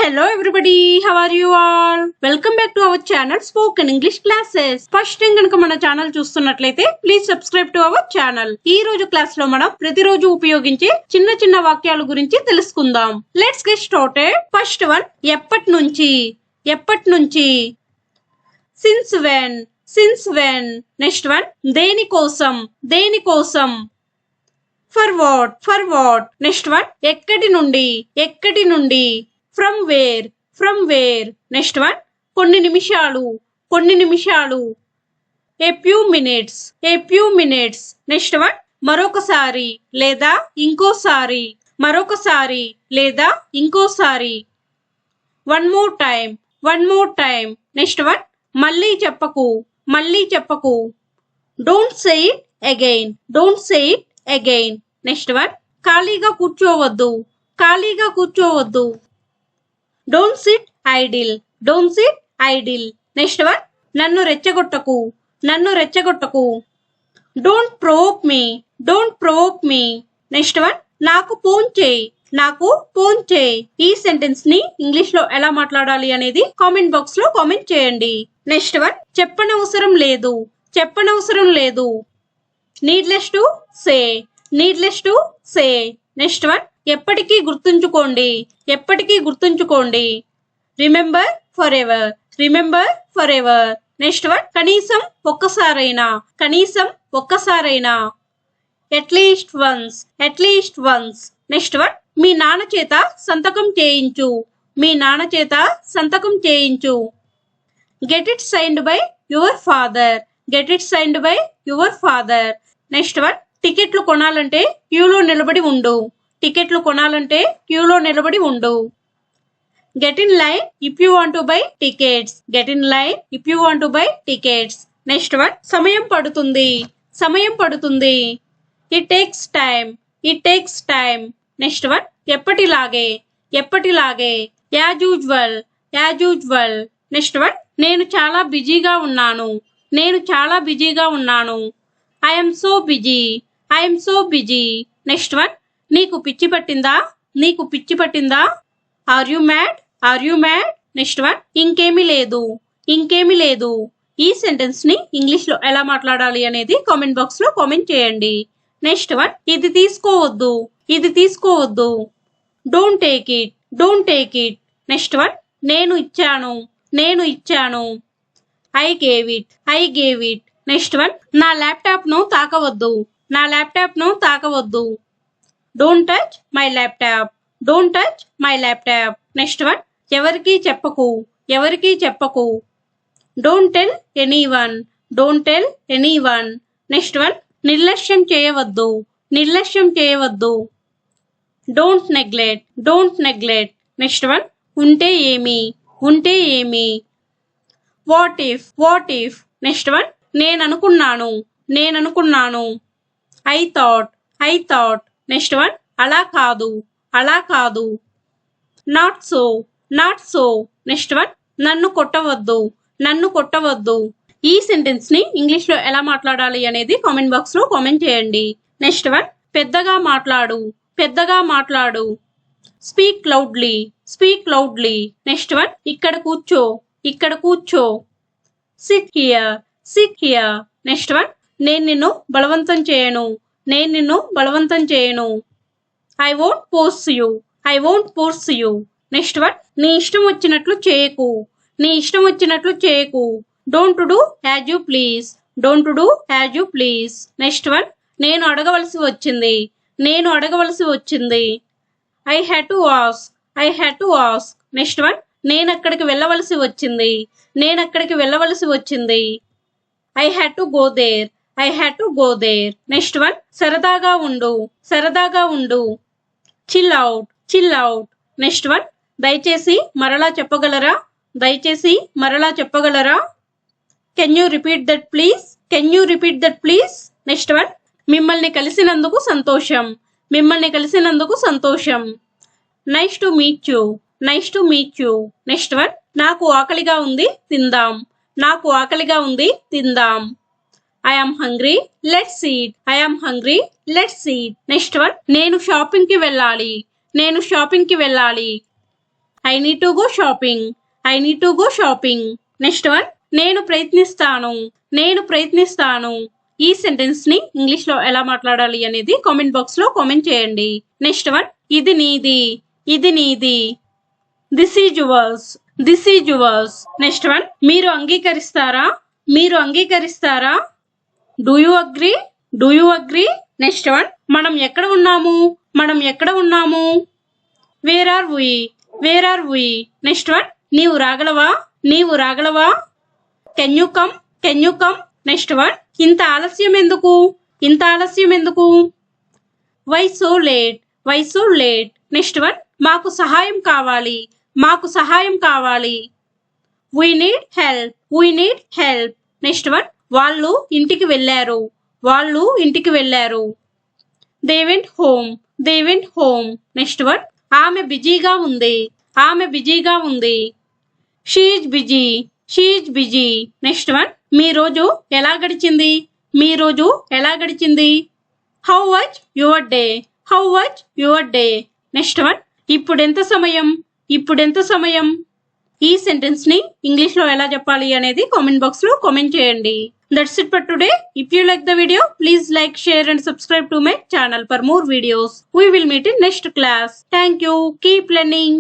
Hello everybody, how are you all? Welcome back to our channel Spoken English Classes. First thing గనుక మన channel చూస్తున్నట్లయితే please subscribe to our channel. ఈ రోజు class లో మనం ప్రతిరోజు ఉపయోగించే చిన్న చిన్న వాక్యాల గురించి తెలుసుకుందాం. Let's get started. First one, ఎప్పటి నుంచి. ఎప్పటి నుంచి. Since when. Since when. Next one, దేనికోసం. దేనికోసం. For what. For what. Next one, ఎక్కడి నుండి. ఎక్కడి నుండి. From where. From where. Next one, కొన్ని నిమిషాలు. కొన్ని నిమిషాలు. A few minutes. A few minutes. Next one, మరొకసారి లేదా ఇంకోసారి. మరొకసారి లేదా ఇంకోసారి. One more time. One more time. Next one, మళ్ళీ చెప్పకు. మళ్ళీ చెప్పకు. Don't say it again. Don't say it again. Next one, ఖాళీగా కూర్చోవద్దు. ఖాళీగా కూర్చోవద్దు. Don't sit idle. Don't sit idle. Next one, నన్ను రెచ్చగొట్టకు. నన్ను రెచ్చగొట్టకు. Don't provoke me. Don't provoke me. Next one, నాకు ఫోన్ చేయి. నాకు ఫోన్ చేయి. ఈ సెంటెన్స్ ని ఇంగ్లీష్ లో ఎలా మాట్లాడాలి అనేది కామెంట్ బాక్స్ లో కామెంట్ చేయండి. నెక్స్ట్ వన్, చెప్పనవసరం లేదు. చెప్పనవసరం లేదు. Needless to say. Needless to say. Next one, ఎప్పటికీ గుర్తుంచుకోండి. ఎప్పటికీ గుర్తుంచుకోండి. Remember for ever. Remember for ever. Next one, కనీసం ఒక్కసారైనా. కనీసం ఒక్కసారైనా. At least once. At least once. Next one, మీ నాన్న చేత సంతకం చేయించు. మీ నాన్న చేత సంతకం చేయించు. Get it signed by your father. Get it signed by your father. Next one, టికెట్లు కొనాలంటే క్యూలో నిలబడి ఉండు. టికెట్లు కొనాలంటే క్యూలో నిలబడి ఉండు. Get in line if you want to buy tickets. Get in line if you want to buy tickets. Next one, సమయం పడుతుంది. సమయం పడుతుంది. It takes time. It takes time. Next one, ఎప్పటిలాగే. ఎప్పటిలాగే. As usual. As usual. Next one, నేను చాలా బిజీగా ఉన్నాను. నేను చాలా బిజీగా ఉన్నాను. I'm so busy. I'm so busy. Next one, నీకు పిచ్చి పట్టిందా. నీకు పిచ్చి పట్టిందా. Are you mad. Are you mad. Next one, ఇంకేమీ లేదు. ఇంకేమీ లేదు. ఈ సెంటెన్స్ ని ఇంగ్లీష్ లో ఎలా మాట్లాడాలి అనేది కామెంట్ బాక్స్ లో కామెంట్ చేయండి. నెక్స్ట్ వన్, ఇది తీసుకోవద్దు. ఇది తీసుకోవద్దు. Don't take it. Don't take it. Next one, నేను ఇచ్చాను. నేను ఇచ్చాను. I gave it. I gave it. Next one, నా ల్యాప్టాప్ ను తాకవద్దు. నా ల్యాప్టాప్ ను తాకవద్దు. Don't touch my laptop. Don't touch my laptop. Next one, ఎవరికి చెప్పకు. ఎవరికి చెప్పకు. Don't tell anyone. Don't tell anyone. Next one, నిర్లక్ష్యం చేయవద్దు. నిర్లక్ష్యం చేయవద్దు. Don't neglect. Don't neglect. Next one, ఉంటే ఏమి. ఉంటే ఏమి. What if. What if. Next one, నేను అనుకున్నాను. నేను అనుకున్నాను. I thought. I thought. Next one, అలా కాదు. అలా కాదు. Not so. Not so. Next one, నన్ను కొట్టవద్దు. నన్ను కొట్టవద్దు. ఈ సెంటెన్స్ ని ఇంగ్లీష్ లో ఎలా మాట్లాడాలి అనేది కామెంట్ బాక్స్ లో కామెంట్ చేయండి. నెక్స్ట్ వన్, పెద్దగా మాట్లాడు. పెద్దగా మాట్లాడు. Speak loudly. Speak loudly. Next one, ఇక్కడ కూర్చో. ఇక్కడ కూర్చో. SIT here. SIT here. Next one, నేను నిన్ను బలవంతం చేయను. నేను నిన్ను బలవంతం చేయను. I won't force you. I won't force you. Next one, నీ ఇష్టం వచ్చినట్లు చేయకు. నీ ఇష్టం వచ్చినట్లు చేయకు. Don't do as you please. Don't do as you please. Next one, నేను అడగవలసి వచ్చింది. నేను అడగవలసి వచ్చింది. I had to ask. I had to ask. Next one, నేను అక్కడికి వెళ్ళవలసి వచ్చింది. నేను అక్కడికి వెళ్ళవలసి వచ్చింది. I had to go there. I had to go there. Next one, సరదాగా ఉండు. సరదాగా ఉండు. Chill out. Chill out. Next one, దయచేసి మరలా చెప్పగలరా. దయచేసి మరలా చెప్పగలరా. Can you repeat that please. Can you repeat that please. Next one, మిమ్మల్ని కలిసినందుకు సంతోషం. మిమ్మల్ని కలిసినందుకు సంతోషం. Nice to meet you. Nice to meet you. Next one, నాకు ఆకలిగా ఉంది తిందాం. నాకు ఆకలిగా ఉంది తిందాం. I am hungry. Let's eat. I am hungry. Let's eat. Next one. నేను షాపింగ్ కి వెళ్ళాలి. నేను షాపింగ్ కి వెళ్ళాలి. I need to go shopping. I need to go shopping. Next one, నేను ప్రయత్నిస్తాను. నేను ప్రయత్నిస్తాను. ఈ సెంటెన్స్ ని ఇంగ్లీష్ లో ఎలా మాట్లాడాలి అనేది కామెంట్ బాక్స్ లో కామెంట్ చేయండి. నెక్స్ట్ వన్, ఇది నీది. ఇది నీది. This is yours. This is yours. Next one, మీరు అంగీకరిస్తారా. మీరు అంగీకరిస్తారా. Do you agree. Do you agree. Next one, మనం ఎక్కడ ఉన్నాము. మనం ఎక్కడ ఉన్నాము. Where are we. Where are we. Next one, నీవు రాగలవా. నీవు రాగలవా. Can you come. Can you come. Next one, ఇంత ఆలస్యం ఎందుకు. ఇంత ఆలస్యం ఎందుకు. Why so late. Why so late. Next one, మాకు సహాయం కావాలి. మాకు సహాయం కావాలి. We need help. We need help. Next one, వాళ్ళు ఇంటికి వెళ్ళారు. వాళ్ళు ఇంటికి వెళ్ళారు. They went home. They went home. Next one, ఆమె బిజీగా ఉంది. ఆమె బిజీగా ఉంది. She is busy. She is busy. Next one, మీ రోజు ఎలా గడిచింది. మీ రోజు ఎలా గడిచింది. How was your day. How was your day. Next one, ఇప్పుడెంత సమయం. ఇప్పుడెంత సమయం. ఈ సెంటెన్స్ ని ఇంగ్లీష్ లో ఎలా చెప్పాలి అనేది కామెంట్ బాక్స్ లో కామెంట్ చేయండి. That's it for today. If you like the video, please like, share and subscribe to my channel for more videos. We will meet in next class. Thank you. Keep learning.